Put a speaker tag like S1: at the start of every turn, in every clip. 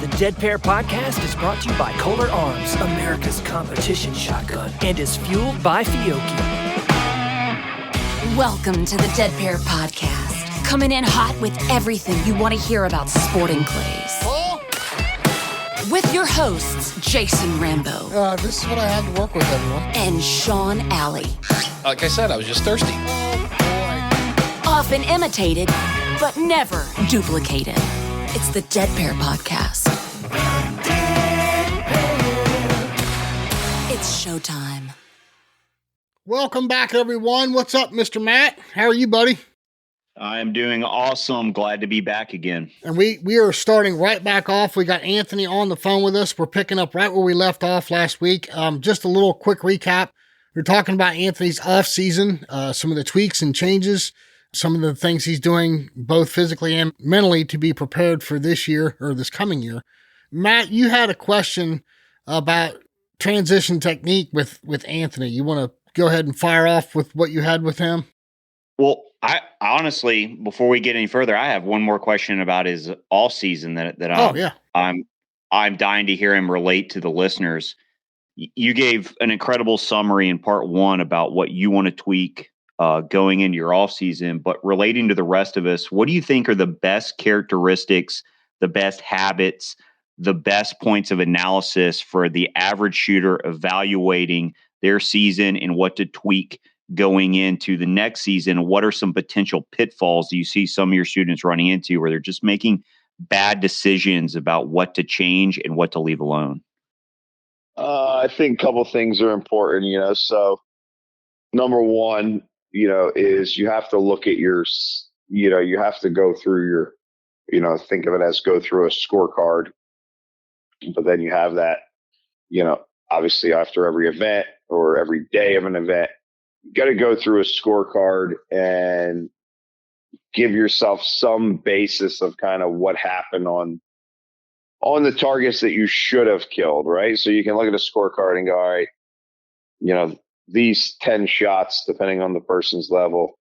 S1: The Dead Pair Podcast is brought to you by Kolar Arms, America's competition shotgun, and is fueled by Fiocchi.
S2: Welcome to the Dead Pair Podcast, coming in hot with everything you want to hear about sporting clays. With your hosts, Jason Rambo.
S3: This is what I have to work with, everyone.
S2: And Sean Alley.
S4: Like I said, I was just thirsty.
S3: Oh, boy.
S2: Often imitated, but never duplicated. It's the Dead Pair Podcast. It's showtime.
S3: Welcome back, everyone. What's up, Mr. Matt? How are you, buddy?
S5: I am doing awesome. Glad to be back again.
S3: And we are starting right back off. We got Anthony on the phone with us. We're picking up right where we left off last week. Just a little quick recap. We're talking about Anthony's off season, some of the tweaks and changes, some of the things he's doing both physically and mentally to be prepared for this year or this coming year. Matt, you had a question about transition technique with Anthony. You want to go ahead and fire off with what you had with him?
S5: Well, I honestly, before we get any further, I have one more question about his all season that I'm dying to hear him relate to the listeners. You gave an incredible summary in part one about what you want to tweak going into your off season, but relating to the rest of us, what do you think are the best characteristics, the best habits, the best points of analysis for the average shooter evaluating their season and what to tweak going into the next season? What are some potential pitfalls do you see some of your students running into where they're just making bad decisions about what to change and what to leave alone?
S6: I think a couple things are important, so number one, is you have to look at you have to go through your, think of it as go through a scorecard, but then you have that, obviously after every event or every day of an event, you got to go through a scorecard and give yourself some basis of kind of what happened on the targets that you should have killed, right? So you can look at a scorecard and go, all right, these 10 shots, depending on the person's level,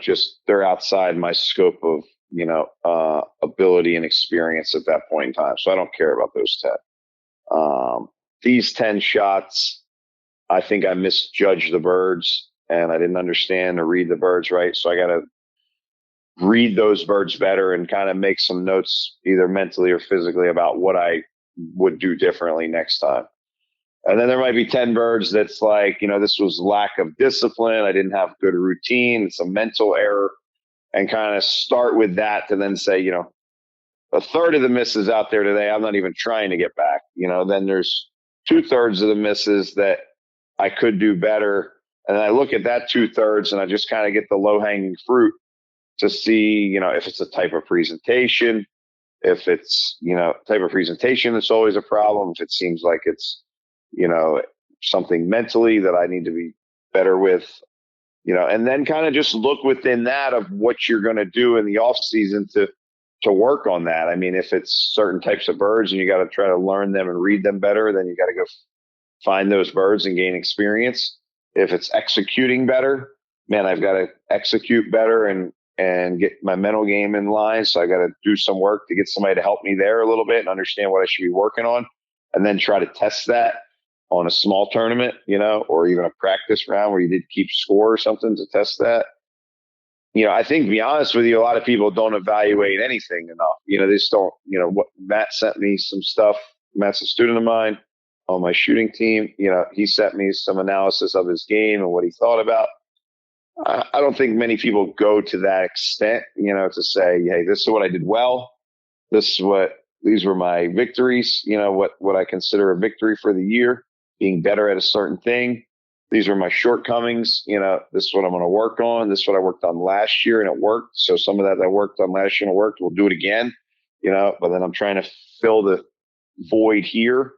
S6: just they're outside my scope of, ability and experience at that point in time. So I don't care about those 10. These 10 shots, I think I misjudged the birds and I didn't understand or read the birds right. So I got to read those birds better and kind of make some notes either mentally or physically about what I would do differently next time. And then there might be 10 birds that's like, this was lack of discipline. I didn't have good routine. It's a mental error, and kind of start with that to then say, a third of the misses out there today, I'm not even trying to get back. Then there's 2/3 of the misses that I could do better. And I look at that 2/3 and I just kind of get the low hanging fruit to see, if it's a type of presentation, if it's, type of presentation, that's always a problem. If it seems like it's, something mentally that I need to be better with, and then kind of just look within that of what you're going to do in the off season to work on that. I mean, if it's certain types of birds and you got to try to learn them and read them better, then you got to go find those birds and gain experience. If it's executing better, man, I've got to execute better and get my mental game in line. So I got to do some work to get somebody to help me there a little bit and understand what I should be working on, and then try to test that on a small tournament, or even a practice round where you did keep score or something to test that. I think, to be honest with you, a lot of people don't evaluate anything enough. They just don't, what Matt sent me some stuff. Matt's a student of mine on my shooting team. He sent me some analysis of his game and what he thought about. I don't think many people go to that extent, to say, hey, this is what I did well. These were my victories, what I consider a victory for the year, being better at a certain thing. These are my shortcomings. This is what I'm going to work on. This is what I worked on last year and it worked. So some of that I worked on last year and it worked. We'll do it again, but then I'm trying to fill the void here.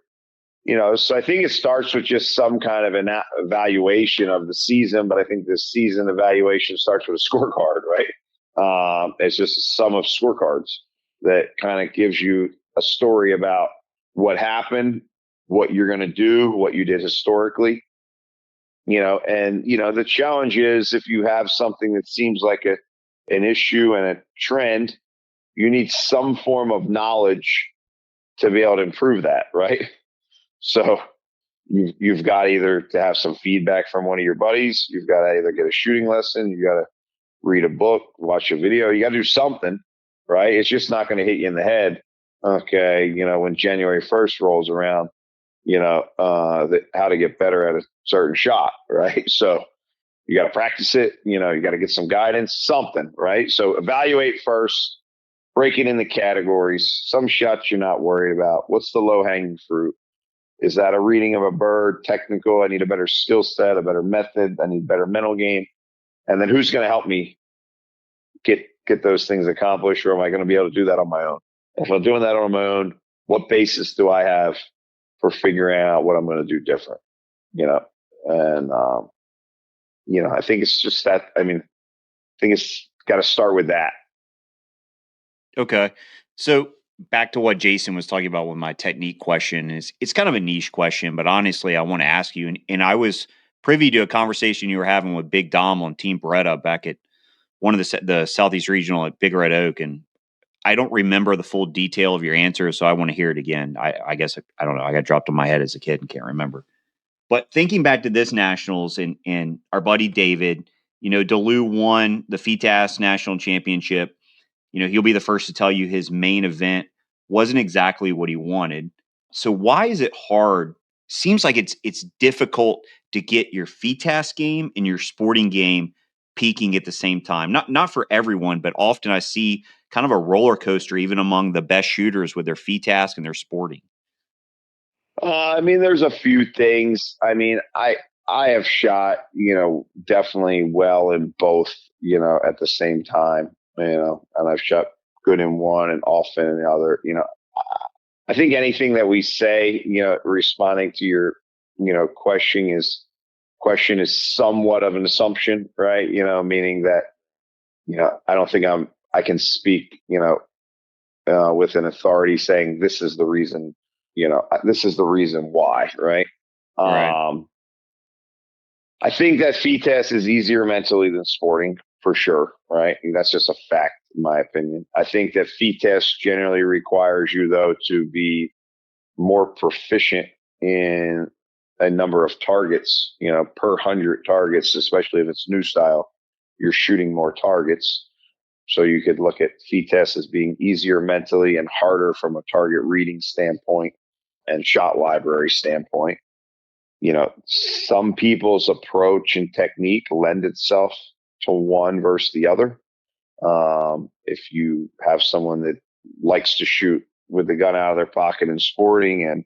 S6: So I think it starts with just some kind of an evaluation of the season, but I think the season evaluation starts with a scorecard, right? It's just a sum of scorecards that kind of gives you a story about what happened, what you're going to do, what you did historically, the challenge is if you have something that seems like an issue and a trend, you need some form of knowledge to be able to improve that, right? So you've got either to have some feedback from one of your buddies, you've got to either get a shooting lesson, you got to read a book, watch a video, you got to do something, right? It's just not going to hit you in the head. Okay, when January 1st rolls around, how to get better at a certain shot, right? So you got to practice it, you got to get some guidance, something, right? So evaluate first, break it into categories. Some shots you're not worried about. What's the low hanging fruit? Is that a reading of a bird? Technical? I need a better skill set, a better method. I need better mental game. And then who's going to help me get those things accomplished, or am I going to be able to do that on my own? If I'm doing that on my own, what basis do I have for figuring out what I'm going to do different? And I think it's just that. I think it's got to start with that.
S5: Okay, so back to what Jason was talking about with my technique question it's kind of a niche question, but honestly, I want to ask you, and I was privy to a conversation you were having with Big Dom on Team Beretta back at one of the Southeast Regional at Big Red Oak, and I don't remember the full detail of your answer, so I want to hear it again. I guess, I don't know, I got dropped on my head as a kid and can't remember. But thinking back to this Nationals and our buddy David, Delu won the FITAS National Championship. He'll be the first to tell you his main event wasn't exactly what he wanted. So why is it hard? Seems like it's difficult to get your FITAS game and your sporting game peaking at the same time. Not for everyone, but often I see kind of a roller coaster even among the best shooters with their FITAS and their sporting.
S6: There's a few things. I have shot, definitely well in both, at the same time, and I've shot good in one and often in the other. I think anything that we say, responding to your, question is somewhat of an assumption, right? Meaning that, I don't think I can speak, with an authority saying this is the reason, this is the reason why, right?
S5: Right.
S6: I think that FITAS is easier mentally than sporting for sure, right? And that's just a fact, in my opinion. I think that FITAS generally requires you, though, to be more proficient in a number of targets, per 100 targets, especially if it's new style, you're shooting more targets. So you could look at FITAS as being easier mentally and harder from a target reading standpoint and shot library standpoint. Some people's approach and technique lend itself to one versus the other. If you have someone that likes to shoot with the gun out of their pocket in sporting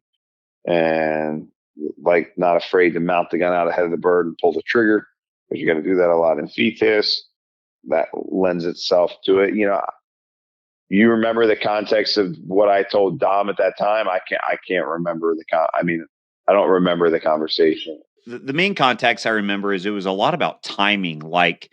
S6: and like not afraid to mount the gun out ahead of the bird and pull the trigger, because you got to do that a lot in FITAS, that lends itself to it. You remember the context of what I told Dom at that time? I can't remember I don't remember the conversation.
S5: The main context I remember is it was a lot about timing, like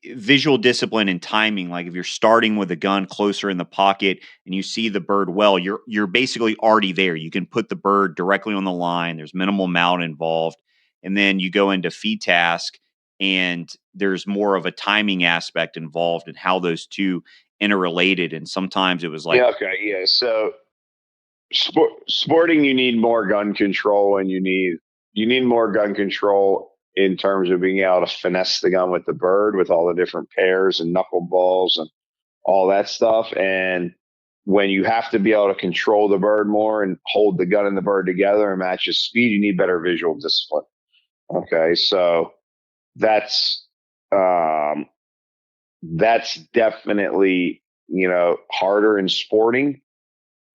S5: visual discipline and timing. Like if you're starting with a gun closer in the pocket and you see the bird well, you're basically already there. You can put the bird directly on the line. There's minimal mount involved. And then you go into FITAS and there's more of a timing aspect involved in how those two interrelated. And sometimes it was like,
S6: So sporting, you need more gun control, and you need more gun control in terms of being able to finesse the gun with the bird, with all the different pairs and knuckleballs and all that stuff. And when you have to be able to control the bird more and hold the gun and the bird together and match his speed, you need better visual discipline. Okay, so that's definitely harder in sporting.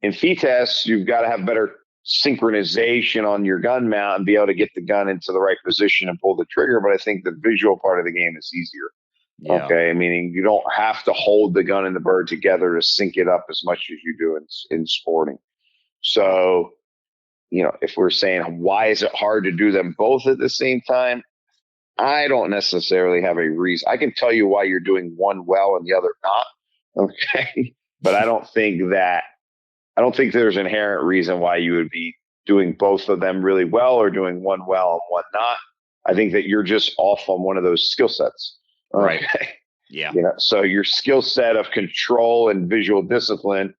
S6: In FITAS, you've got to have better synchronization on your gun mount and be able to get the gun into the right position and pull the trigger. But I think the visual part of the game is easier. Yeah. Okay, meaning you don't have to hold the gun and the bird together to sync it up as much as you do in sporting. So, if we're saying why is it hard to do them both at the same time, I don't necessarily have a reason. I can tell you why you're doing one well and the other not. Okay, but I don't think there's an inherent reason why you would be doing both of them really well or doing one well and one not. I think that you're just off on one of those skill sets. Okay?
S5: Right. Yeah.
S6: So your skill set of control and visual discipline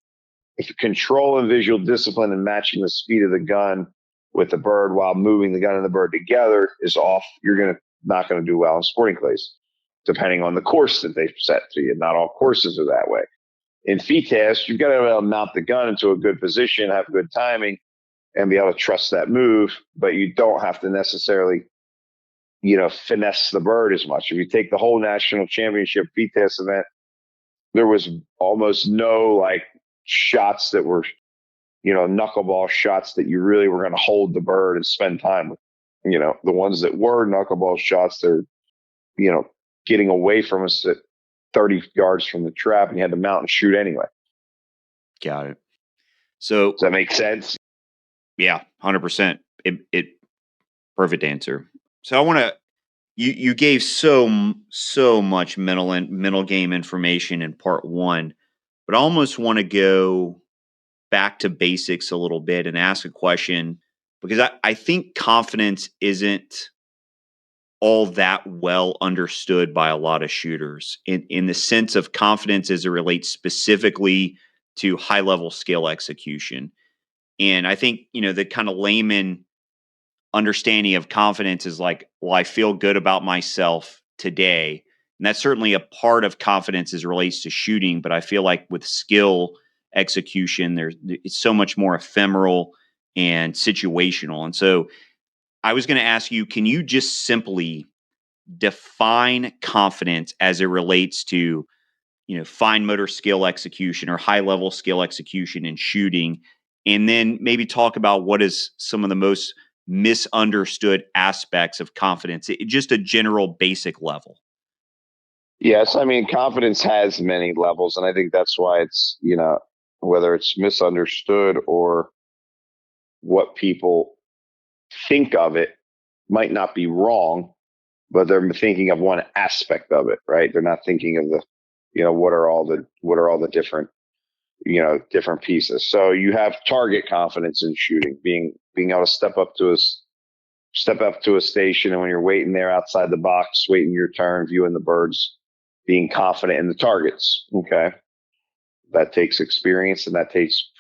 S6: if control and visual discipline and matching the speed of the gun with the bird while moving the gun and the bird together is off, you're not going to do well in sporting clays, depending on the course that they've set to you. Not all courses are that way. In FITAS, you've got to be able to mount the gun into a good position, have good timing, and be able to trust that move, but you don't have to necessarily, finesse the bird as much. If you take the whole national championship FITAS event, there was almost no shots that were, knuckleball shots that you really were going to hold the bird and spend time with. The ones that were knuckleball shots, they're, getting away from us at 30 yards from the trap, and you had to mount and shoot anyway.
S5: Got it. So
S6: does that make sense?
S5: Yeah, 100%. It perfect answer. So I want to, you gave so much mental game information in part one, but I almost want to go back to basics a little bit and ask a question, because I think confidence isn't all that well understood by a lot of shooters in the sense of confidence as it relates specifically to high level skill execution. And I think, the kind of layman understanding of confidence is like, well, I feel good about myself today. And that's certainly a part of confidence as it relates to shooting. But I feel like with skill execution, it's so much more ephemeral and situational. And so I was going to ask you, can you just simply define confidence as it relates to, fine motor skill execution or high level skill execution in shooting? And then maybe talk about what is some of the most misunderstood aspects of confidence, just a general basic level.
S6: Yes. I mean, confidence has many levels. And I think that's why it's, whether it's misunderstood or what people think of it might not be wrong, but they're thinking of one aspect of it, right? They're not thinking of the, what are all the different, different pieces. So you have target confidence in shooting, being able to step up to a station, and when you're waiting there outside the box, waiting your turn, viewing the birds, being confident in the targets. Okay. That takes experience, and that takes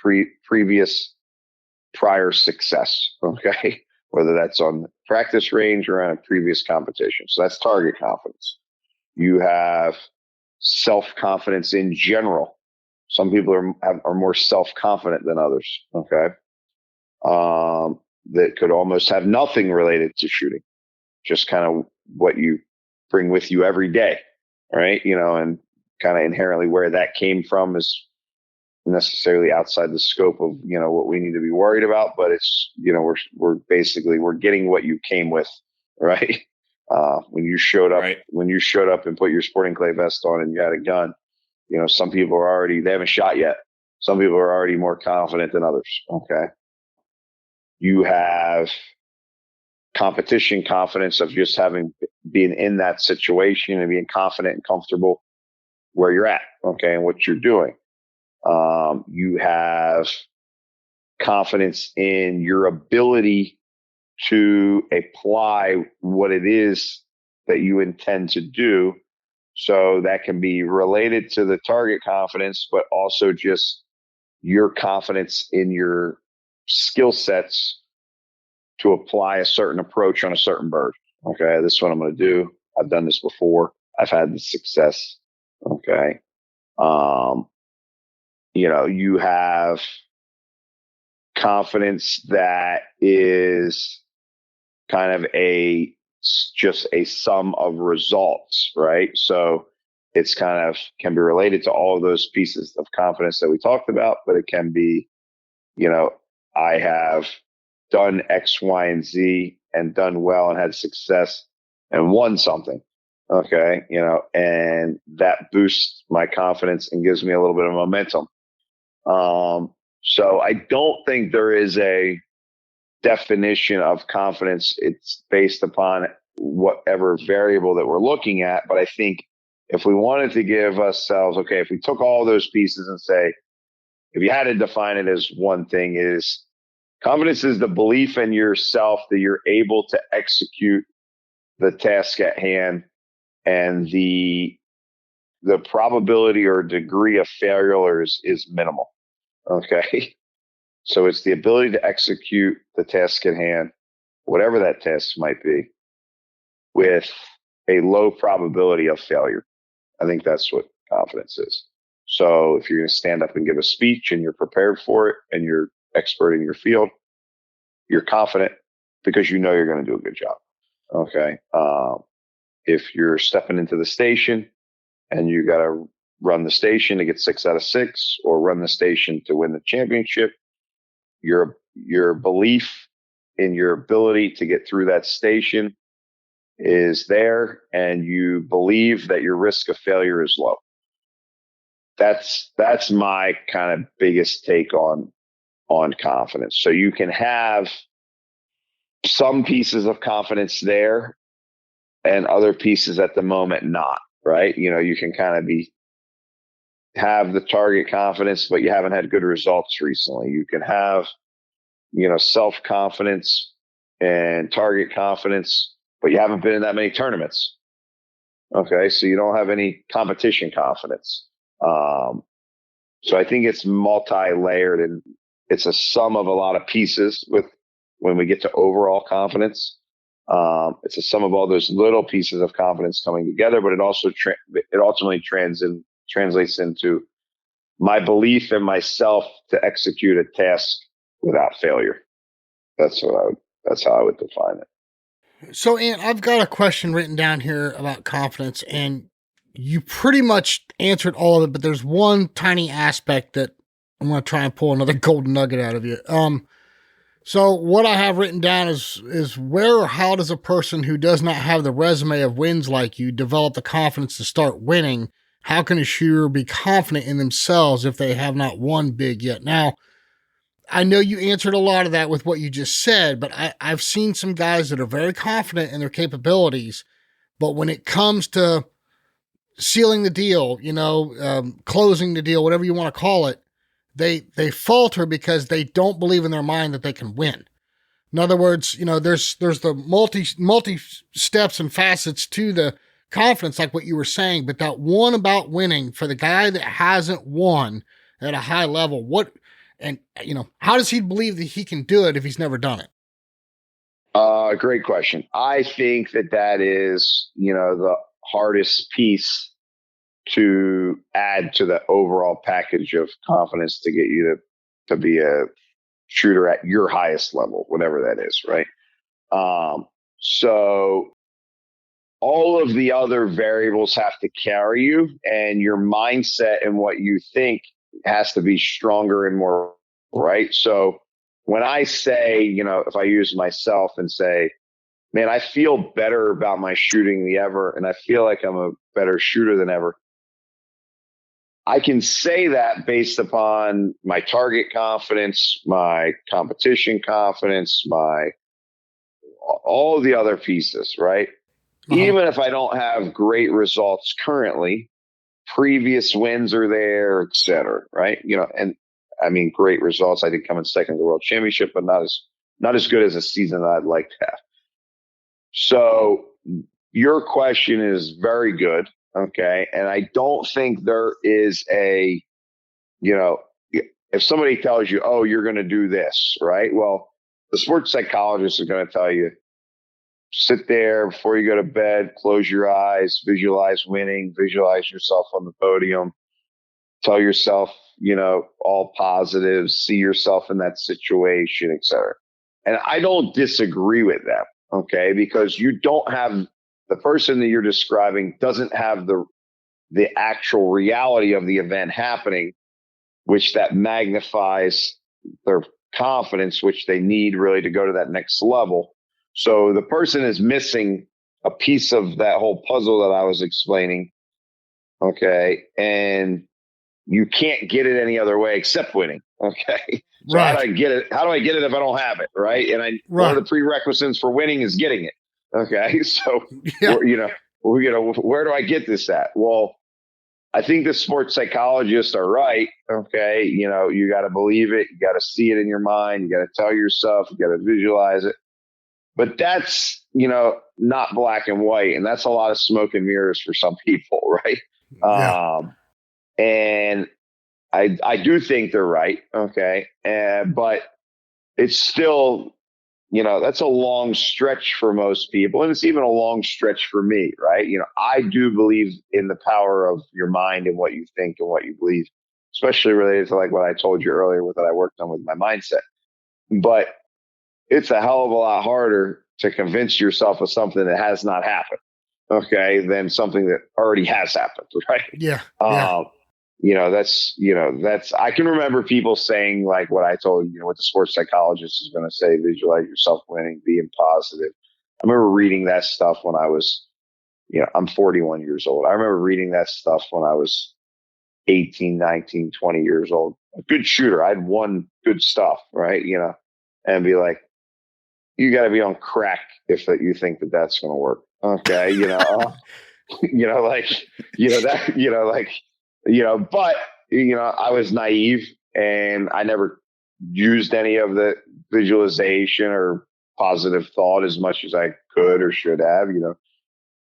S6: prior success. Okay. Whether that's on the practice range or on a previous competition. So that's target confidence. You have self-confidence in general. Some people are more self-confident than others. Okay. That could almost have nothing related to shooting, just kind of what you bring with you every day. Right. And kind of inherently where that came from is necessarily outside the scope of, what we need to be worried about, but it's, we're getting what you came with. Right. When you showed up and put your sporting clay vest on and you had a gun, some people they haven't shot yet. Some people are already more confident than others. Okay. You have competition confidence of just being in that situation and being confident and comfortable where you're at. Okay. And what you're doing. You have confidence in your ability to apply what it is that you intend to do. So that can be related to the target confidence, but also just your confidence in your skill sets to apply a certain approach on a certain bird. Okay, this is what I'm going to do. I've done this before. I've had the success. Okay. You have confidence that is kind of just a sum of results, right? So it's can be related to all of those pieces of confidence that we talked about, but it can be, I have done X, Y, and Z and done well and had success and won something. Okay. And that boosts my confidence and gives me a little bit of momentum. So I don't think there is a definition of confidence. It's based upon whatever variable that we're looking at. But I think if we wanted to give ourselves, okay, if we took all those pieces and say, if you had to define it as one thing, is confidence is the belief in yourself that you're able to execute the task at hand, and the probability or degree of failure is minimal. Okay. So it's the ability to execute the task at hand, whatever that task might be, with a low probability of failure. I think that's what confidence is. So if you're going to stand up and give a speech and you're prepared for it and you're expert in your field, you're confident because you know you're going to do a good job. Okay. If you're stepping into the station and you got to run the station to get 6 out of 6 or run the station to win the championship, your belief in your ability to get through that station is there, and you believe that your risk of failure is low. That's my kind of biggest take on confidence. So you can have some pieces of confidence there and other pieces at the moment not, right? You can kind of have the target confidence, but you haven't had good results recently. You can have, self-confidence and target confidence, but you haven't been in that many tournaments. Okay. So you don't have any competition confidence. So I think it's multi-layered, and it's a sum of a lot of pieces when we get to overall confidence. It's a sum of all those little pieces of confidence coming together, but it also it ultimately translates into my belief in myself to execute a task without failure. That's how I would define it.
S3: So, Ant, I've got a question written down here about confidence, and you pretty much answered all of it, but there's one tiny aspect that I'm going to try and pull another golden nugget out of you. So what I have written down is where or how does a person who does not have the resume of wins like you develop the confidence to start winning? How can a shooter be confident in themselves if they have not won big yet? Now, I know you answered a lot of that with what you just said, but I've seen some guys that are very confident in their capabilities, but when it comes to sealing the deal, closing the deal, whatever you want to call it, they falter because they don't believe in their mind that they can win. In other words, there's the multi steps and facets to the confidence, like what you were saying, but that one about winning for the guy that hasn't won at a high level, how does he believe that he can do it if he's never done it?
S6: Great question. I think that is, the hardest piece to add to the overall package of confidence to get you to be a shooter at your highest level, whatever that is, right? So all of the other variables have to carry you, and your mindset and what you think has to be stronger and more, right? So when I say, if I use myself and say, man, I feel better about my shooting than ever, and I feel like I'm a better shooter than ever, I can say that based upon my target confidence, my competition confidence, all the other pieces, right? Uh-huh. Even if I don't have great results currently, previous wins are there, et cetera, right? And I mean, great results. I did come in second in the World Championship, but not as good as a season that I'd like to have. So your question is very good. Okay. And I don't think there is if somebody tells you, oh, you're going to do this, right? Well, the sports psychologist is going to tell you, sit there before you go to bed, close your eyes, visualize winning, visualize yourself on the podium, tell yourself, all positives, see yourself in that situation, et cetera. And I don't disagree with them. Okay. Because you don't have, the person that you're describing doesn't have the actual reality of the event happening, which that magnifies their confidence, which they need really to go to that next level. So the person is missing a piece of that whole puzzle that I was explaining. Okay. And you can't get it any other way except winning. Okay. So right. How do I get it? How do I get it if I don't have it? Right. And one of the prerequisites for winning is getting it. Okay. So, yeah. Where do I get this at? Well, I think the sports psychologists are right. Okay. You got to believe it. You got to see it in your mind. You got to tell yourself, you got to visualize it. But that's, not black and white. And that's a lot of smoke and mirrors for some people. Right. Yeah. And I do think they're right. Okay. But it's still, that's a long stretch for most people. And it's even a long stretch for me, right? I do believe in the power of your mind and what you think and what you believe, especially related to like what I told you earlier with that I worked on with my mindset. But it's a hell of a lot harder to convince yourself of something that has not happened, okay, than something that already has happened, right?
S3: Yeah.
S6: That's, I can remember people saying like what I told you, what the sports psychologist is going to say, visualize yourself winning, being positive. I remember reading that stuff when I was, I'm 41 years old. I remember reading that stuff when I was 18, 19, 20 years old. A good shooter. I'd won good stuff, right? And be like, you got to be on crack if that you think that that's going to work. Okay. But I was naive and I never used any of the visualization or positive thought as much as I could or should have.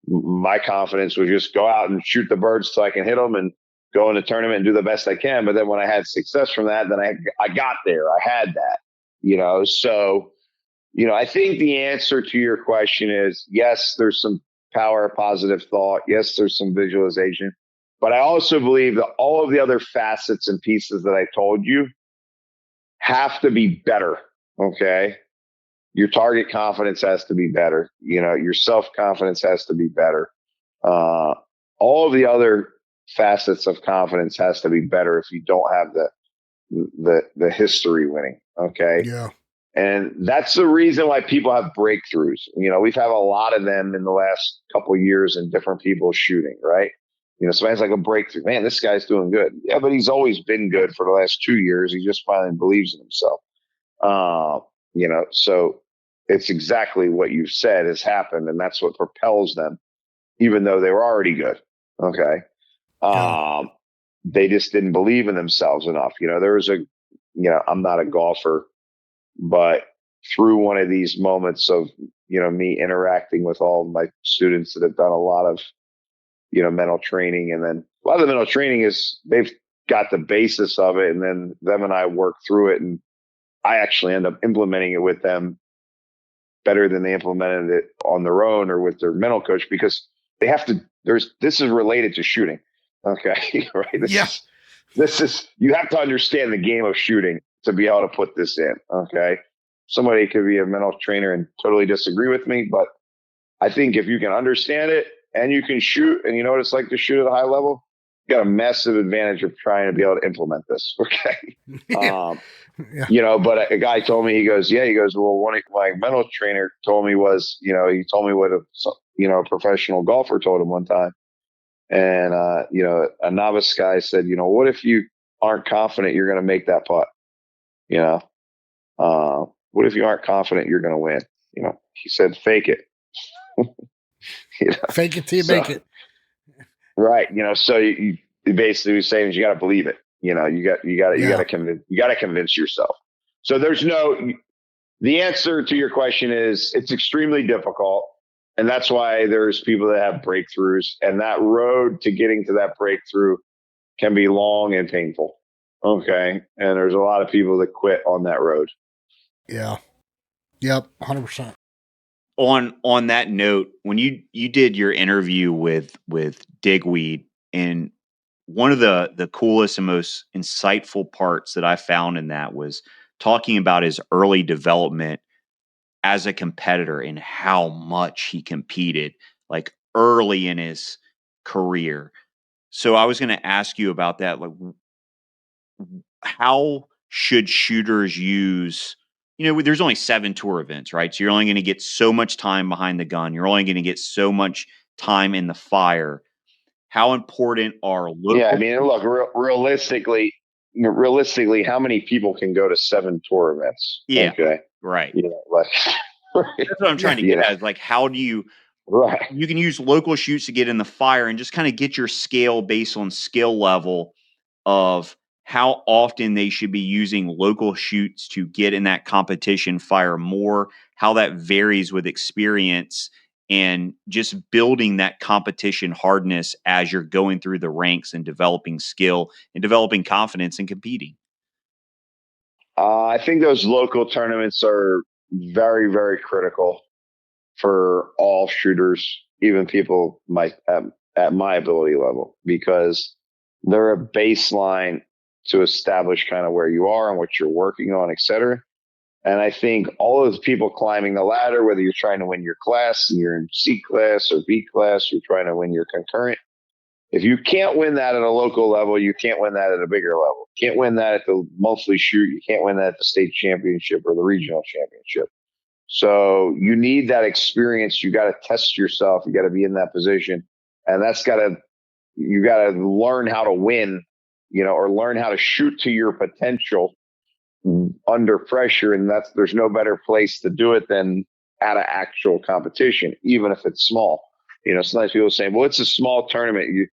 S6: My confidence was just go out and shoot the birds so I can hit them and go in the tournament and do the best I can. But then when I had success from that, then I got there. I had that, so, I think the answer to your question is yes, there's some power, positive thought. Yes, there's some visualization. But I also believe that all of the other facets and pieces that I told you have to be better. Okay. Your target confidence has to be better. Your self-confidence has to be better. All of the other facets of confidence has to be better if you don't have the history winning. Okay.
S3: Yeah.
S6: And that's the reason why people have breakthroughs. We've had a lot of them in the last couple of years in different people shooting, right? Somebody's like a breakthrough. Man, this guy's doing good. Yeah, but he's always been good for the last 2 years. He just finally believes in himself. So it's exactly what you've said has happened, and that's what propels them, even though they were already good. Okay. They just didn't believe in themselves enough. There was I'm not a golfer, but through one of these moments of, me interacting with all of my students that have done a lot of, mental training, and then a lot of the mental training is they've got the basis of it, and then them and I work through it, and I actually end up implementing it with them better than they implemented it on their own or with their mental coach, because they have to, this is related to shooting. Okay. Right. This is, you have to understand the game of shooting to be able to put this in. Okay. Somebody could be a mental trainer and totally disagree with me, but I think if you can understand it and you can shoot and you know what it's like to shoot at a high level, you got a massive advantage of trying to be able to implement this. Okay. But a guy told me, he goes, well, one of my mental trainer told me was, he told me what a professional golfer told him one time. And, a novice guy said, what if you aren't confident you're going to make that putt? What if you aren't confident you're going to win? He said, fake it.
S3: Fake it till you make it.
S6: Right. So you basically was saying is you got to believe it. You got to convince yourself. So the answer to your question is it's extremely difficult. And that's why there's people that have breakthroughs, and that road to getting to that breakthrough can be long and painful. Okay. And there's a lot of people that quit on that road.
S3: Yeah. Yep. 100%.
S5: On that note, when you did your interview with Digweed, and one of the coolest and most insightful parts that I found in that was talking about his early development as a competitor and how much he competed like early in his career. So I was going to ask you about that. Like, how should shooters use, there's only 7 tour events, right? So you're only going to get so much time behind the gun. You're only going to get so much time in the fire. How important are local?
S6: Yeah, I mean, look, realistically, how many people can go to 7 tour events?
S5: Yeah.
S6: Okay.
S5: Right.
S6: That's
S5: what I'm trying to get at. Is like, how do you, you can use local shoots to get in the fire and just kind of get your scale based on skill level of how often they should be using local shoots to get in that competition fire more, how that varies with experience, and just building that competition hardness as you're going through the ranks and developing skill and developing confidence and competing?
S6: I think those local tournaments are very, very critical for all shooters, even people at my ability level, because they're a baseline to establish kind of where you are and what you're working on, et cetera. And I think all those people climbing the ladder, whether you're trying to win your class and you're in C class or B class, you're trying to win your concurrent. If you can't win that at a local level, you can't win that at a bigger level. You can't win that at the mostly shoot. You can't win that at the state championship or the regional championship. So you need that experience. You got to test yourself. You got to be in that position. And you got to learn how to win, or learn how to shoot to your potential under pressure. And there's no better place to do it than at an actual competition, even if it's small. Sometimes people say, well, it's a small tournament.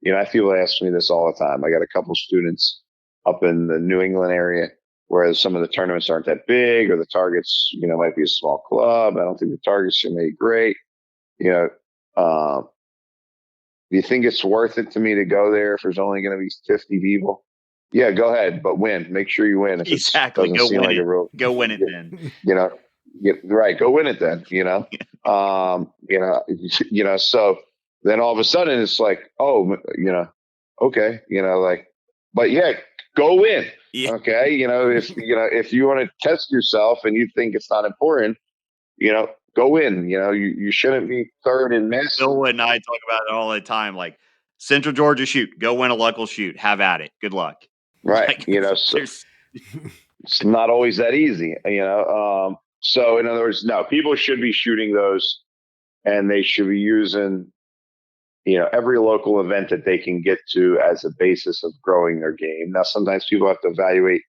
S6: I feel ask me this all the time. I got a couple students up in the New England area where some of the tournaments aren't that big, or the targets, might be a small club. I don't think the targets are made great. Do you think it's worth it to me to go there if there's only going to be 50 people? Yeah, go ahead, but win. Make sure you win. If
S5: exactly. Go win it. Go win it then.
S6: Right. Go win it then. So then all of a sudden it's like, oh, okay, but yeah, go win. Yeah. Okay, if you want to test yourself and you think it's not important, go win. You shouldn't be third in mass.
S5: Bill and I talk about it all the time. Like, Central Georgia shoot, go win a local shoot. Have at it. Good luck.
S6: Right. So it's not always that easy. So in other words, no, people should be shooting those, and they should be using, every local event that they can get to as a basis of growing their game. Now, sometimes people have to evaluate,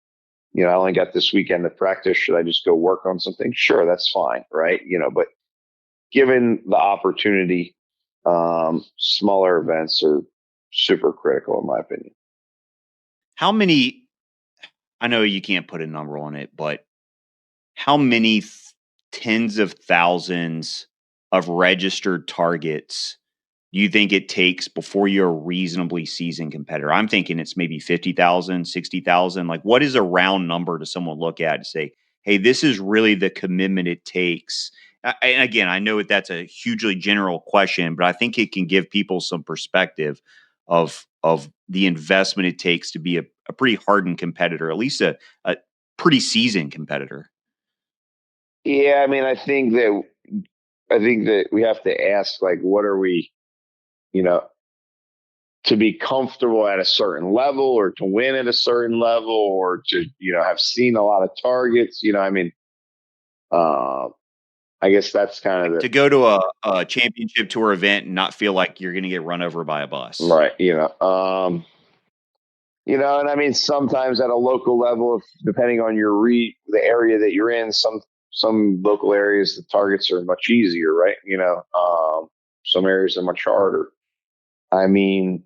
S6: I only got this weekend to practice. Should I just go work on something? Sure, that's fine. Right. But given the opportunity, smaller events are super critical in my opinion.
S5: How many, I know you can't put a number on it, but how many tens of thousands of registered targets do you think it takes before you're a reasonably seasoned competitor? I'm thinking it's maybe 50,000, 60,000. Like, what is a round number to someone look at and say, hey, this is really the commitment it takes? And again, I know that's a hugely general question, but I think it can give people some perspective of the investment it takes to be a pretty hardened competitor, at least a pretty seasoned competitor.
S6: Yeah, I mean, I think that we have to ask, like, what are we, to be comfortable at a certain level, or to win at a certain level, or to, have seen a lot of targets, I guess that's kind of
S5: to go to a championship tour event and not feel like you're going to get run over by a bus.
S6: Right. And I mean, sometimes at a local level, depending on the area that you're in, some local areas, the targets are much easier, right? Some areas are much harder. I mean,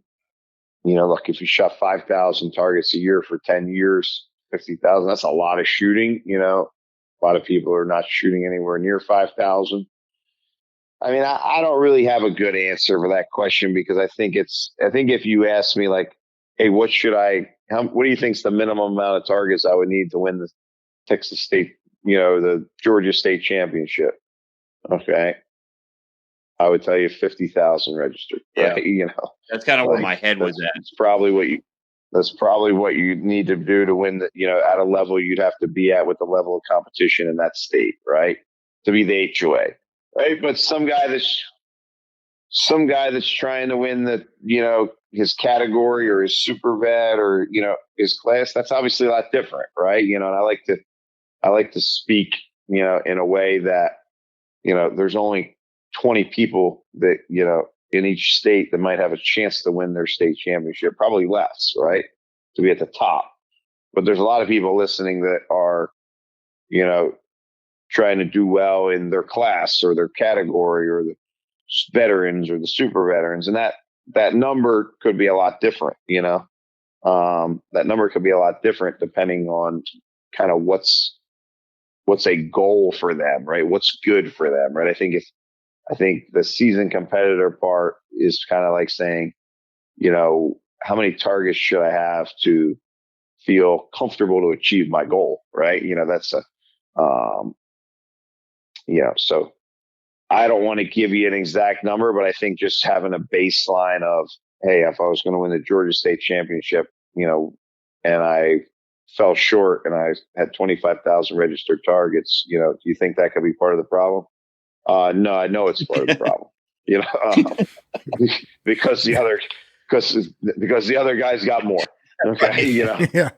S6: look, if you shot 5,000 targets a year for 10 years, 50,000, that's a lot of shooting. A lot of people are not shooting anywhere near 5,000. I mean, I don't really have a good answer for that question, because I think if you ask me, like, hey, what do you think is the minimum amount of targets I would need to win the Texas State, the Georgia State Championship? Okay. I would tell you 50,000 registered.
S5: Yeah.
S6: Right?
S5: That's kind of where my head was at.
S6: That's probably what you need to do to win at a level you'd have to be at with the level of competition in that state, right? To be the HOA, right? But some guy that's trying to win his category or his super vet or, his class, that's obviously a lot different, right? And I like to speak, in a way that, there's only 20 people that, in each state that might have a chance to win their state championship, probably less, right? To be at the top. But there's a lot of people listening that are, trying to do well in their class or their category, or the veterans or the super veterans. And that number could be a lot different, that number could be a lot different depending on kind of what's a goal for them, right? What's good for them, right? I think I think the season competitor part is kind of like saying, how many targets should I have to feel comfortable to achieve my goal, right? That's so I don't want to give you an exact number, but I think just having a baseline of, hey, if I was going to win the Georgia State Championship, and I fell short and I had 25,000 registered targets, do you think that could be part of the problem? No, I know it's part of the problem, because the other guys got more. Okay.
S3: Yeah.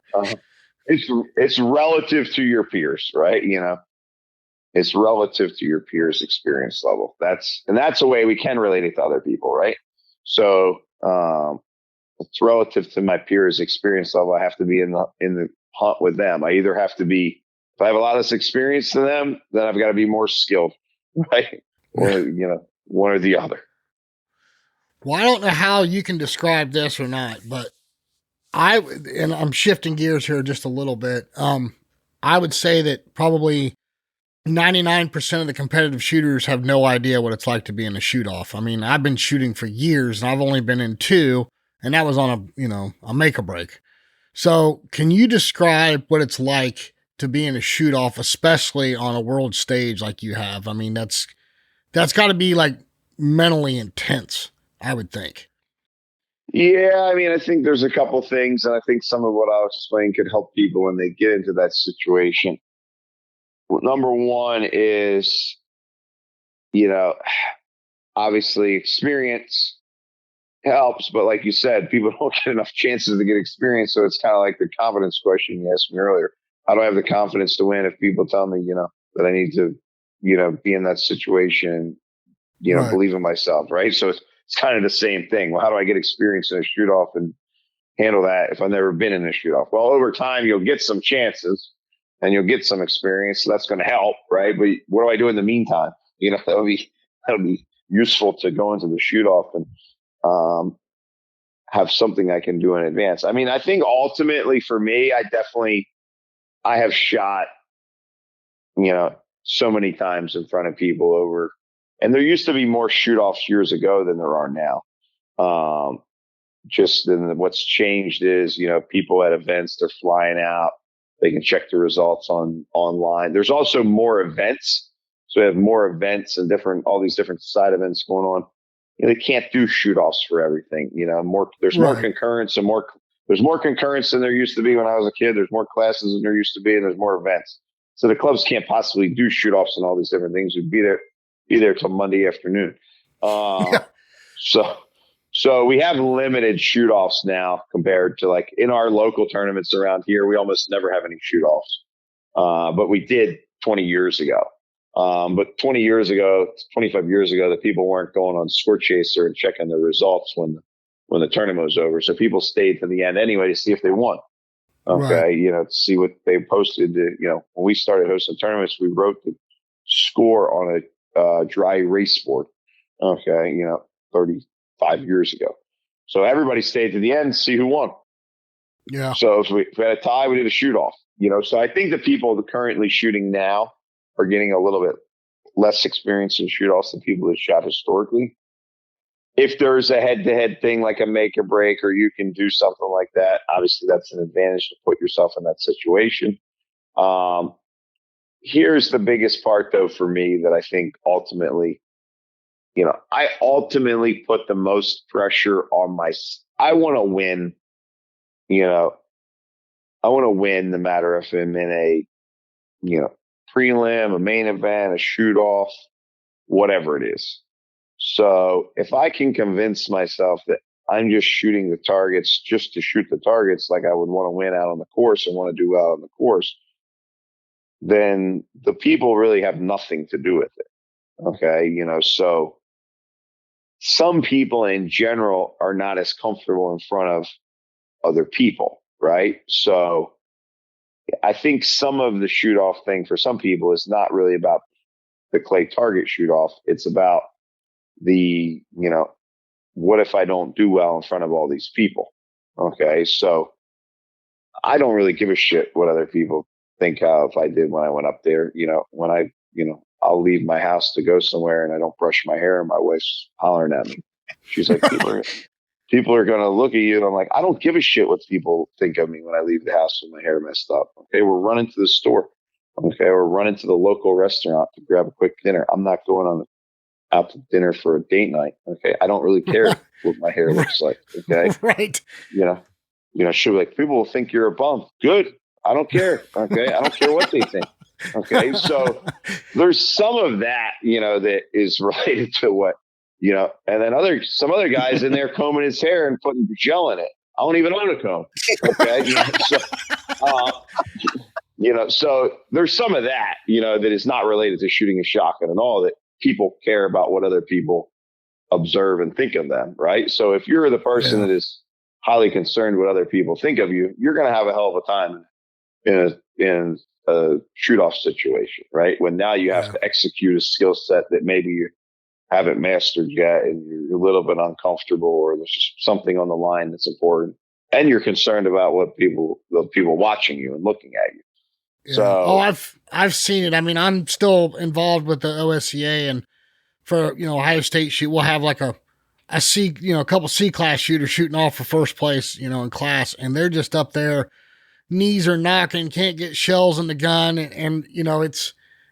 S6: It's relative to your peers, right? It's relative to your peers' experience level. That's a way we can relate it to other people, right? So it's relative to my peers' experience level. I have to be in the hunt with them. I either have to be, if I have a lot less experience than them, then I've got to be more skilled, right? Or one or the other.
S3: Well, I don't know how you can describe this or not, but and I'm shifting gears here just a little bit. I would say that probably 99% of the competitive shooters have no idea what it's like to be in a shoot off. I mean, I've been shooting for years and I've only been in 2, and that was on a make or break. So can you describe what it's like to be in a shoot off, especially on a world stage like you have? I mean, that's got to be like mentally intense, I would think.
S6: Yeah, I mean, I think there's a couple things, and I think some of what I'll explain could help people when they get into that situation. Well, number one is, obviously experience helps, but like you said, people don't get enough chances to get experience. So it's kind of like the confidence question you asked me earlier. I don't have the confidence to win if people tell me, that I need to, be in that situation, right. Believe in myself, right? So it's kind of the same thing. Well, how do I get experience in a shoot off and handle that if I've never been in a shoot off? Well, over time, you'll get some chances and you'll get some experience. So that's going to help, right? But what do I do in the meantime? That'll be useful to go into the shoot off and have something I can do in advance. I mean, I think ultimately for me, I have shot, so many times in front of people over, and there used to be more shoot offs years ago than there are now. Just then what's changed is, people at events, they're flying out. They can check the results online. There's also more events. So we have more events and all these different side events going on. They can't do shoot offs for everything. There's more concurrence and there's more concurrence than there used to be when I was a kid. There's more classes than there used to be, and there's more events. So the clubs can't possibly do shoot offs and all these different things. We'd be there till Monday afternoon. So we have limited shoot offs now compared to like in our local tournaments around here. We almost never have any shoot offs, but we did 20 years ago. But 25 years ago, the people weren't going on Score Chaser and checking their results when the tournament was over. So people stayed to the end anyway to see if they won. Okay. Right. To see what they posted. When we started hosting tournaments, we wrote the score on a dry erase board. Okay. 35 years ago. So everybody stayed to the end to see who won.
S3: Yeah.
S6: So if we had a tie, we did a shoot off, so I think the people that currently shooting now are getting a little bit less experience in shoot offs than people that shot historically. If there's a head-to-head thing like a make or break, or you can do something like that, obviously that's an advantage to put yourself in that situation. Here's the biggest part, though, for me that I think ultimately, I ultimately put the most pressure on I want to win. I want to win no matter if I'm in a, prelim, a main event, a shoot off, whatever it is. So if I can convince myself that I'm just shooting the targets just to shoot the targets, like I would want to win out on the course and want to do well on the course, then the people really have nothing to do with it. Okay. So some people in general are not as comfortable in front of other people. Right. So I think some of the shoot off thing for some people is not really about the clay target shoot off. It's about the, what if I don't do well in front of all these people? Okay. So I don't really give a shit what other people think of I did when I went up there. When I I'll leave my house to go somewhere and I don't brush my hair and my wife's hollering at me. She's like, people are going to look at you. And I'm like, I don't give a shit what people think of me when I leave the house with my hair messed up. Okay. We're running to the store. Okay. We're running to the local restaurant to grab a quick dinner. I'm not going out to dinner for a date night. Okay. I don't really care what my hair looks like. Okay.
S3: Right.
S6: She'll be like, people will think you're a bum. Good. I don't care. Okay. I don't care what they think. Okay. So there's some of that, that is related to what, and then some other guys in there combing his hair and putting gel in it. I don't even own a comb. Okay. So there's some of that, that is not related to shooting a shotgun at all, that people care about what other people observe and think of them. Right. So if you're the person that is highly concerned what other people think of you, you're going to have a hell of a time in a shoot off situation, right? When now you have to execute a skill set that maybe you haven't mastered yet and you're a little bit uncomfortable, or there's just something on the line that's important, and you're concerned about the people watching you and looking at you. Yeah. So
S3: I've seen it. I mean, I'm still involved with the OSCA, and for Ohio State shoot, we'll have like a C, a couple C-class shooters shooting off for first place, in class, and they're just up there, knees are knocking, can't get shells in the gun, and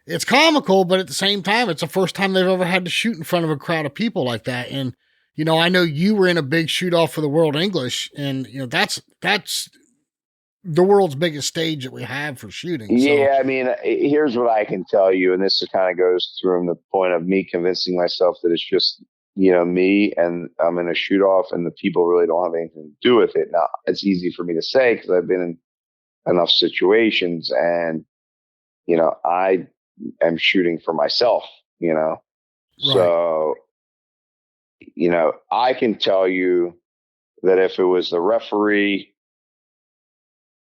S3: it's comical, but at the same time, it's the first time they've ever had to shoot in front of a crowd of people like that. And I know you were in a big shoot off for the World English, and that's the world's biggest stage that we have for shooting. So.
S6: Yeah, I mean, here's what I can tell you, and this kind of goes through the point of me convincing myself that it's just me, and I'm in a shoot off, and the people really don't have anything to do with it. Now, it's easy for me to say because I've been in enough situations, and I am shooting for myself. Right. So I can tell you that if it was the referee,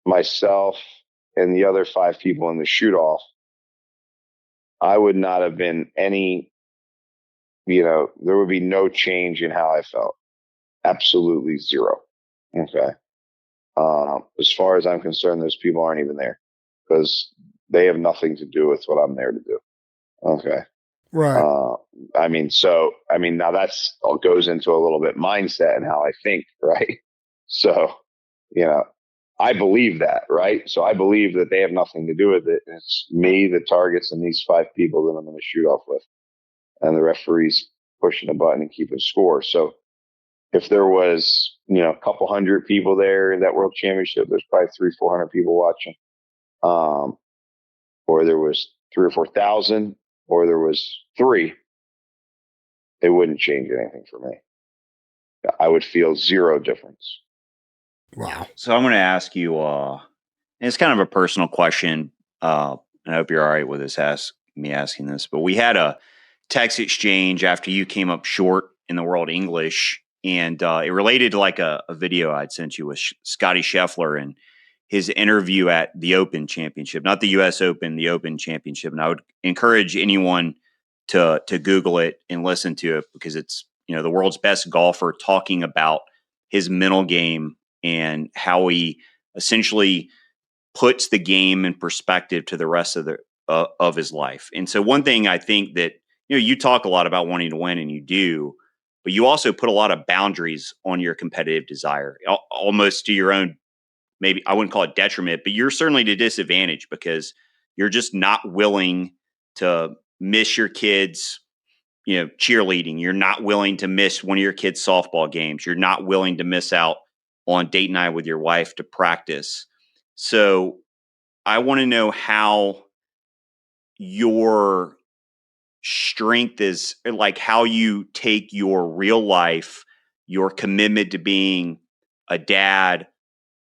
S6: myself, and the other 5 people in the shoot off, I would not have been there would be no change in how I felt. Absolutely zero. Okay. As far as I'm concerned, those people aren't even there because they have nothing to do with what I'm there to do. Okay.
S3: Right.
S6: Now that's all goes into a little bit mindset and how I think. Right. So, I believe that. Right. So I believe that they have nothing to do with it. It's me, the targets, and these 5 people that I'm going to shoot off with, and the referee's pushing a button and keeping score. So if there was, a couple hundred people there in that world championship, there's probably 300-400 people watching. Or there was 3,000 or 4,000, or there was 3, it wouldn't change anything for me. I would feel zero difference.
S3: Wow.
S5: So I'm going to ask you, and it's kind of a personal question, and I hope you're all right with me asking this, but we had a text exchange after you came up short in the World English, and it related to like a video I'd sent you with Scotty Scheffler and his interview at the Open Championship, not the U.S. Open, the Open Championship. And I would encourage anyone to Google it and listen to it, because it's, the world's best golfer talking about his mental game and how he essentially puts the game in perspective to the rest of his life. And so one thing I think that, you talk a lot about wanting to win, and you do, but you also put a lot of boundaries on your competitive desire, almost to your own, maybe I wouldn't call it detriment, but you're certainly to disadvantage, because you're just not willing to miss your kids, cheerleading. You're not willing to miss one of your kids' softball games. You're not willing to miss out on date night with your wife to practice. So I want to know how your strength is, like how you take your real life, your commitment to being a dad,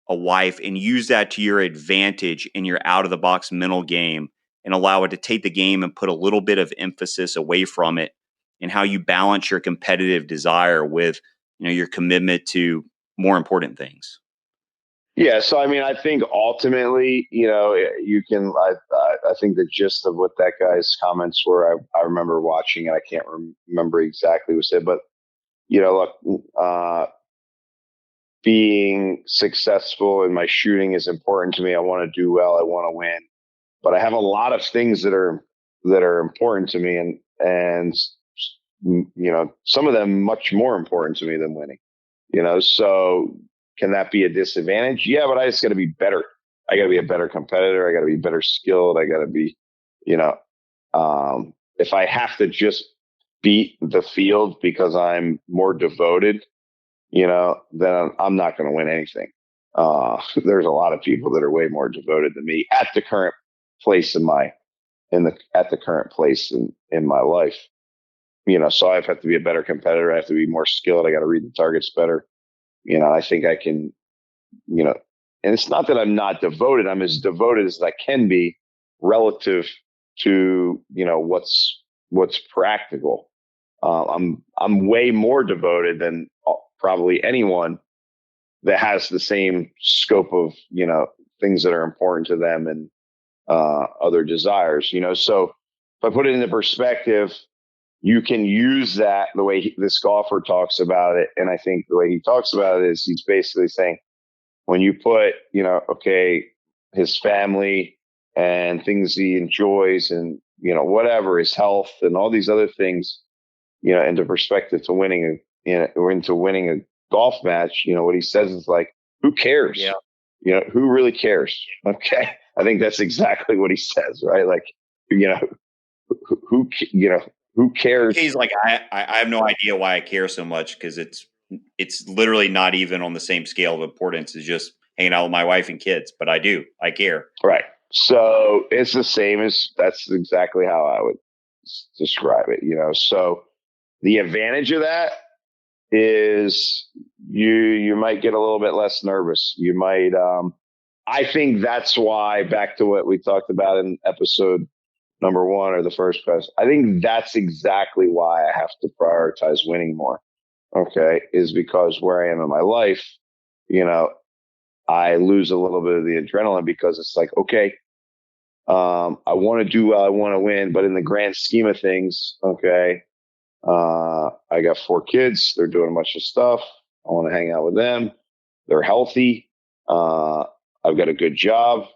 S5: a wife, and use that to your advantage in your out of the box mental game, and allow it to take the game and put a little bit of emphasis away from it, and how you balance your competitive desire with, your commitment to more important things.
S6: Yeah. So, I think ultimately, you can, I think the gist of what that guy's comments were, I remember watching, and I can't remember exactly what said, but, look, being successful in my shooting is important to me. I want to do well. I want to win, but I have a lot of things that are that are important to me, and some of them much more important to me than winning. So can that be a disadvantage? Yeah, but I just got to be better. I got to be a better competitor. I got to be better skilled. I got to be, if I have to just beat the field because I'm more devoted, then I'm not going to win anything. There's a lot of people that are way more devoted than me at the current place in my life. So I have to be a better competitor. I have to be more skilled. I got to read the targets better. I think I can, and it's not that I'm not devoted. I'm as devoted as I can be relative to, what's practical. I'm way more devoted than probably anyone that has the same scope of, things that are important to them and other desires, So if I put it into perspective, you can use that the way this golfer talks about it. And I think the way he talks about it is he's basically saying, when you put, his family and things he enjoys and, whatever, his health and all these other things, into perspective to winning a golf match, what he says is like, who cares?
S5: Yeah.
S6: Who really cares? Okay. I think that's exactly what he says, right? Like, who cares?
S5: He's like, I have no idea why I care so much, because it's literally not even on the same scale of importance as just hanging out with my wife and kids. But I care.
S6: Right. So it's the same that's exactly how I would describe it. So the advantage of that is you might get a little bit less nervous. You might. I think that's why, back to what we talked about in episode number 1 or the first question, I think that's exactly why I have to prioritize winning more. Okay. Is because where I am in my life, I lose a little bit of the adrenaline because it's like, okay, I want to do well, I want to win, but in the grand scheme of things, okay, I got 4 kids. They're doing a bunch of stuff. I want to hang out with them. They're healthy. I've got a good job,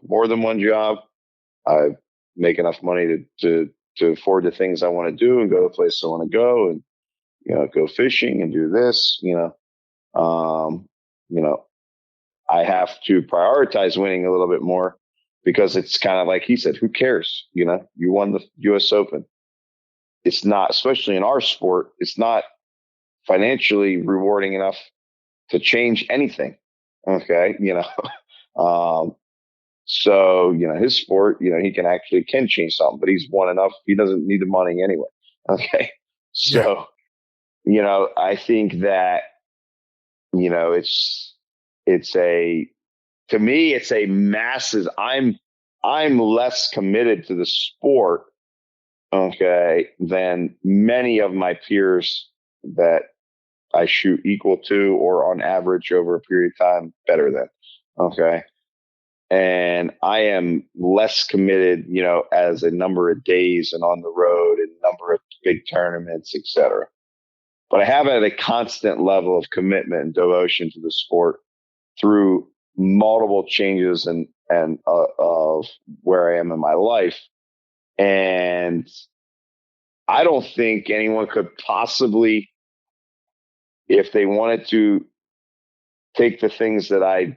S6: more than one job. I make enough money to afford the things I want to do and go to the place I want to go and, go fishing and do this, I have to prioritize winning a little bit more because it's kind of like he said, who cares? You won the US Open. It's not, especially in our sport, it's not financially rewarding enough to change anything. Okay. So, his sport, he can change something, but he's won enough. He doesn't need the money anyway. Okay. So, I think that, to me, it's a massive, I'm less committed to the sport, okay, than many of my peers that I shoot equal to or on average over a period of time better than. Okay. And I am less committed, as a number of days and on the road and number of big tournaments, etc. But I have had a constant level of commitment and devotion to the sport through multiple changes and of where I am in my life. And I don't think anyone could possibly, if they wanted to take the things that are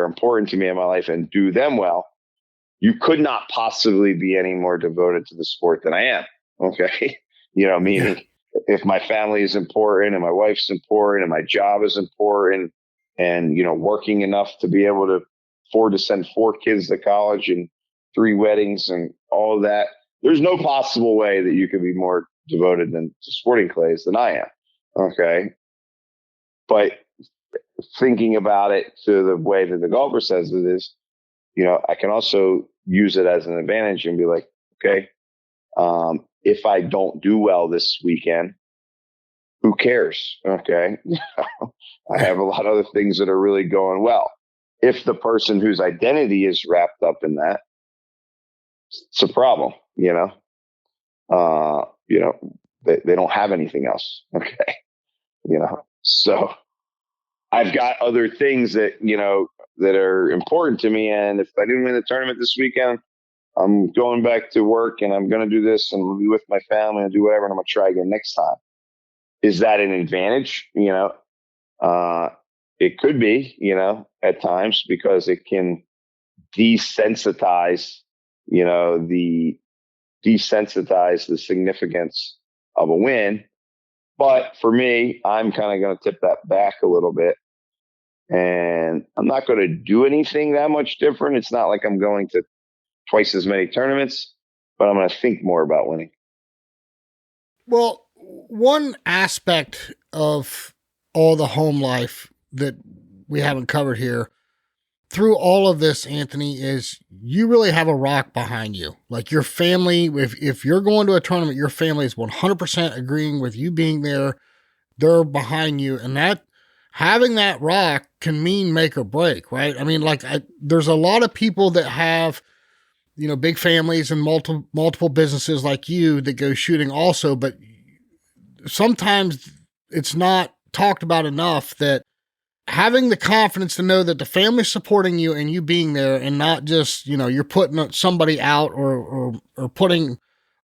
S6: important to me in my life and do them well, you could not possibly be any more devoted to the sport than I am. Okay. Meaning if my family is important and my wife's important and my job is important and, working enough to be able to afford to send 4 kids to college and 3 weddings and all of that, there's no possible way that you could be more devoted to sporting clays than I am. Okay. But thinking about it to the way that the golfer says it is, I can also use it as an advantage and be like, okay, if I don't do well this weekend, who cares? Okay. I have a lot of other things that are really going well. If the person whose identity is wrapped up in that, it's a problem, they don't have anything else. Okay. So I've got other things that, that are important to me. And if I didn't win the tournament this weekend, I'm going back to work and I'm going to do this and be with my family and do whatever. And I'm going to try again next time. Is that an advantage? It could be, at times, because it can desensitize the significance of a win. But for me, I'm kind of going to tip that back a little bit. And I'm not going to do anything that much different. It's not like I'm going to twice as many tournaments, but I'm going to think more about winning.
S3: Well, one aspect of all the home life that we haven't covered here through all of this, Anthony, is you really have a rock behind you. Like your family, if you're going to a tournament, your family is 100% agreeing with you being there. They're behind you. And that having that rock can mean make or break, right? I mean, there's a lot of people that have, big families and multiple businesses like you that go shooting also, but sometimes it's not talked about enough that having the confidence to know that the family's supporting you and you being there and not just, you're putting somebody out or putting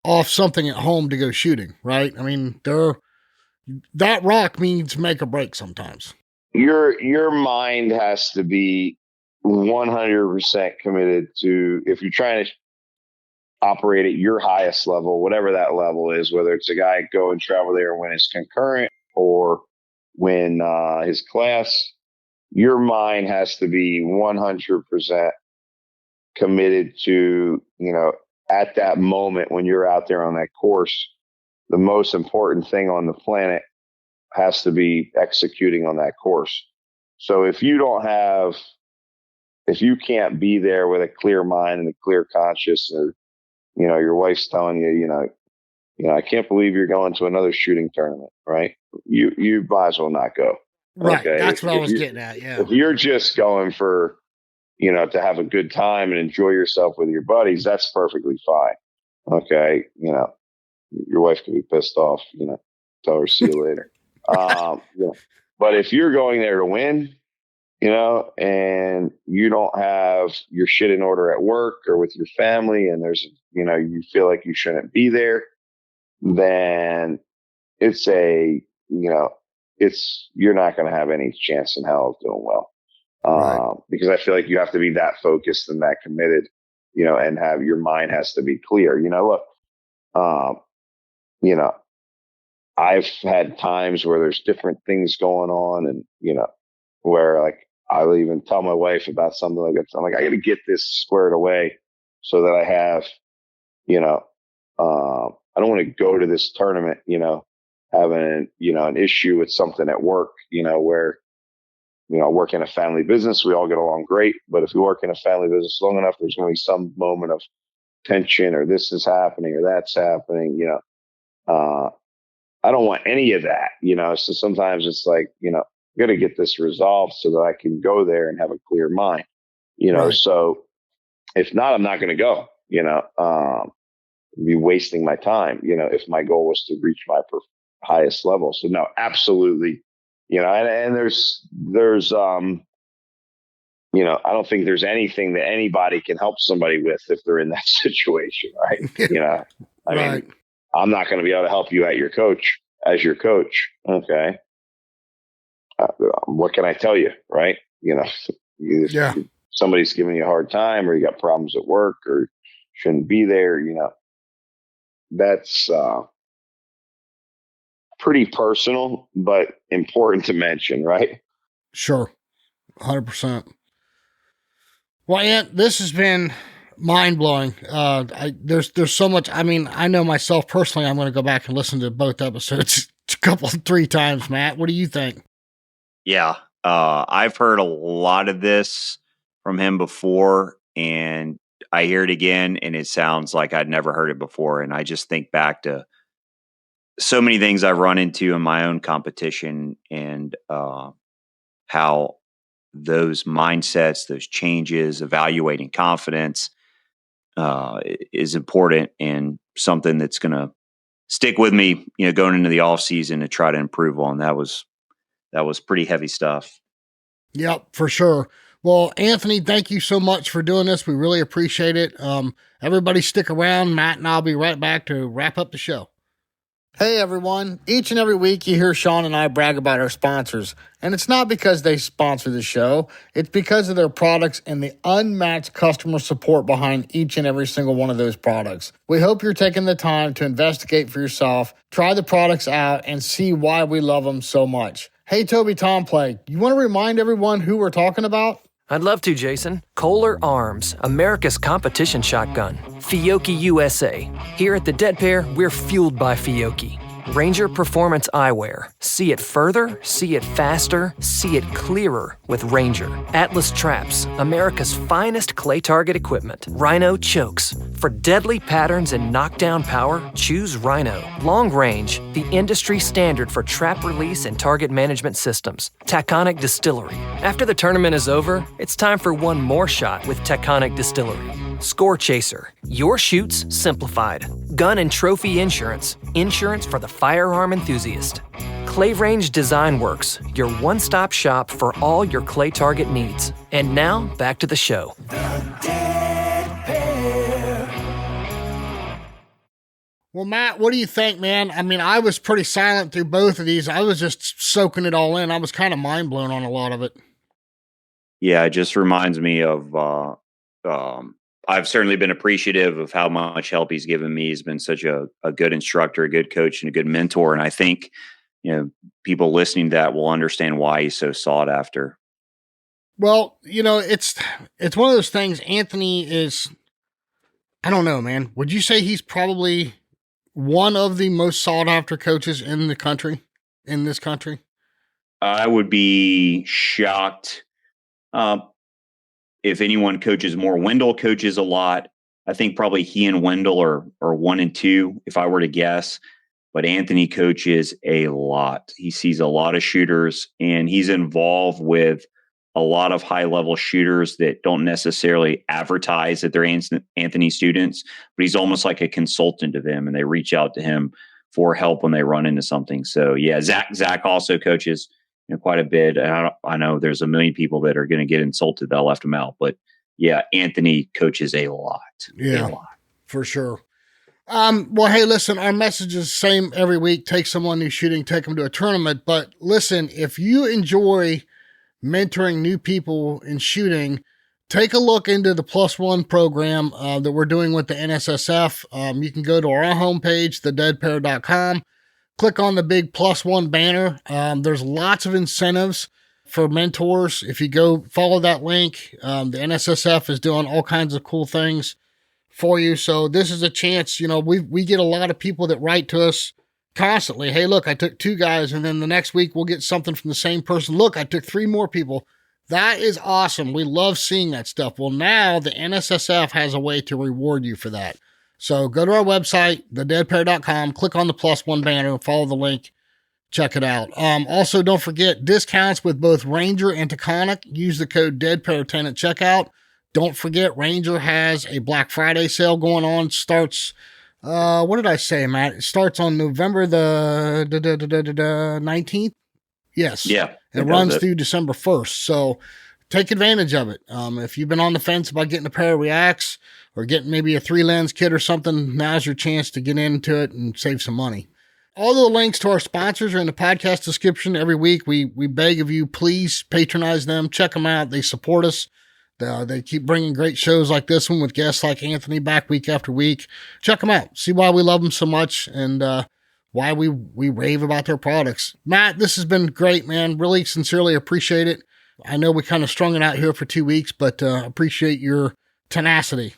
S3: off something at home to go shooting, right? I mean, that rock means make or break sometimes.
S6: Your mind has to be 100% committed to, if you're trying to operate at your highest level, whatever that level is, whether it's a guy go and travel there and win his concurrent or win his class, your mind has to be 100% committed to, at that moment when you're out there on that course, the most important thing on the planet has to be executing on that course. So if you can't be there with a clear mind and a clear conscience, or, your wife's telling you, I can't believe you're going to another shooting tournament, right? You might as well not go.
S3: Right.
S6: Okay?
S3: That's what I was getting at. Yeah.
S6: If you're just going for, to have a good time and enjoy yourself with your buddies, that's perfectly fine. Okay. Your wife could be pissed off, tell her, see you later. But if you're going there to win, and you don't have your shit in order at work or with your family, and there's, you feel like you shouldn't be there, then you're not going to have any chance in hell of doing well.
S3: Right.
S6: Because I feel like you have to be that focused and that committed, and have your mind has to be clear. Look, I've had times where there's different things going on, and, where like I'll even tell my wife about something like that. I'm like, I got to get this squared away so that I have, I don't want to go to this tournament, having, an issue with something at work, where, I work in a family business. We all get along great. But if you work in a family business long enough, there's going to be some moment of tension, or this is happening or that's happening, I don't want any of that, so sometimes it's like, I'm going to get this resolved so that I can go there and have a clear mind,
S3: Right.
S6: So if not, I'm not going to go, be wasting my time, if my goal was to reach my highest level. So no, absolutely. And there's, I don't think there's anything that anybody can help somebody with if they're in that situation. Right. I mean, I'm not going to be able to help you as your coach. Okay. What can I tell you? Right. Somebody's giving you a hard time, or you got problems at work, or shouldn't be there. That's pretty personal, but important to mention. Right.
S3: Sure. 100%. Well, Ant, this has been mind blowing. There's so much. I mean, I know myself personally, I'm going to go back and listen to both episodes three times. Matt, what do you think?
S5: Yeah. I've heard a lot of this from him before, and I hear it again, and it sounds like I'd never heard it before. And I just think back to so many things I've run into in my own competition, and how those mindsets, those changes, evaluating confidence is important, and something that's going to stick with me, going into the off season to try to improve on. That was pretty heavy stuff.
S3: Yep, for sure. Well, Anthony, thank you so much for doing this. We really appreciate it. Everybody stick around. Matt and I'll be right back to wrap up the show. Hey, everyone. Each and every week you hear Sean and I brag about our sponsors. And it's not because they sponsor the show. It's because of their products and the unmatched customer support behind each and every single one of those products. We hope you're taking the time to investigate for yourself, try the products out, and see why we love them so much. Hey, Toby Tomplay, you want to remind everyone who we're talking about?
S1: I'd love to, Jason. Kolar Arms, America's competition shotgun. Fiocchi USA. Here at the Dead Pair, we're fueled by Fiocchi. Ranger Performance Eyewear. See it further, see it faster, see it clearer with Ranger. Atlas Traps, America's finest clay target equipment. Rhino Chokes. For deadly patterns and knockdown power, choose Rhino. Long Range, the industry standard for trap release and target management systems. Taconic Distillery. After the tournament is over, it's time for one more shot with Taconic Distillery. Score Chaser. Your shoots simplified. Gun and trophy insurance. Insurance for the firearm enthusiast. Clay Range Design Works. Your one-stop shop for all your clay target needs. And now, back to the show.
S3: Well, Matt, what do you think, man? I mean, I was pretty silent through both of these. I was just soaking it all in. I was kind of mind blown on a lot of it.
S5: Yeah, it just reminds me of, I've certainly been appreciative of how much help he's given me. He's been such a good instructor, a good coach, and a good mentor. And I think, people listening to that will understand why he's so sought after.
S3: Well, it's one of those things. Anthony is, I don't know, man. Would you say he's probably one of the most sought after coaches in this country?
S5: I would be shocked. If anyone coaches more. Wendell coaches a lot. I think probably he and Wendell are 1 and 2, if I were to guess. But Anthony coaches a lot. He sees a lot of shooters, and he's involved with a lot of high-level shooters that don't necessarily advertise that they're Anthony students, but he's almost like a consultant to them, and they reach out to him for help when they run into something. So, yeah, Zach also coaches quite a bit. And I know there's a million people that are going to get insulted that I left him out, but yeah, Anthony coaches a lot.
S3: Yeah, for sure. Well, hey, listen, our message is the same every week. Take someone who's shooting, take them to a tournament. But listen, if you enjoy mentoring new people in shooting, take a look into the +1 program that we're doing with the NSSF. You can go to our homepage, thedeadpair.com. Click on the big +1 banner. There's lots of incentives for mentors. If you go follow that link, the NSSF is doing all kinds of cool things for you. So this is a chance. We get a lot of people that write to us constantly. Hey, look, I took 2 guys, and then the next week we'll get something from the same person. Look, I took 3 more people. That is awesome. We love seeing that stuff. Well, now the NSSF has a way to reward you for that. So go to our website, thedeadpair.com, click on the +1 banner, follow the link, check it out. Also, don't forget discounts with both Ranger and Taconic. Use the code DEADPAIR10 at checkout. Don't forget, Ranger has a Black Friday sale going on. Starts, what did I say, Matt? It starts on November the 19th. Yes.
S5: Yeah.
S3: It runs through December 1st. So take advantage of it. If you've been on the fence about getting a pair of Reacts or getting maybe a 3-lens kit or something, now's your chance to get into it and save some money. All the links to our sponsors are in the podcast description. Every week, we beg of you, please patronize them. Check them out. They support us. They keep bringing great shows like this one with guests like Anthony back week after week. Check them out. See why we love them so much and why we rave about their products. Matt, this has been great, man. Really sincerely appreciate it. I know we kind of strung it out here for 2 weeks, but appreciate your tenacity.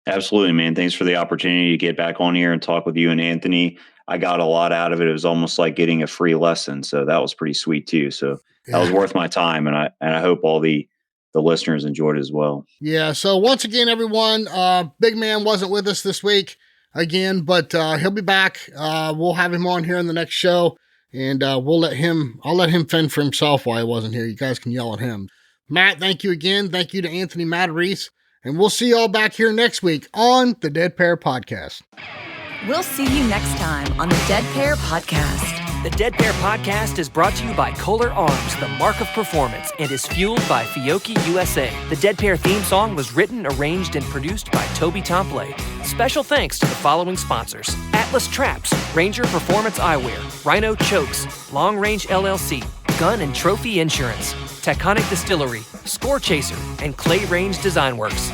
S5: Absolutely, man. Thanks for the opportunity to get back on here and talk with you and Anthony. I got a lot out of it. It was almost like getting a free lesson. So that was pretty sweet too. So that was worth my time. And I hope all the listeners enjoyed it as well.
S3: Yeah. So once again, everyone, Big Man wasn't with us this week again, but he'll be back. We'll have him on here in the next show, and I'll let him fend for himself while he wasn't here. You guys can yell at him. Matt, thank you again. Thank you to Anthony Matarese, and we'll see y'all back here next week on the Dead Pair Podcast.
S2: We'll see you next time on the Dead Pair Podcast.
S1: The Dead Pair Podcast is brought to you by Kolar Arms, the mark of performance, and is fueled by Fiocchi USA. The Dead Pair theme song was written, arranged, and produced by Toby Tomplay. Special thanks to the following sponsors: Atlas Traps, Ranger Performance Eyewear, Rhino Chokes, Long Range LLC, Gun and Trophy Insurance, Taconic Distillery, Score Chaser, and Clay Range Design Works.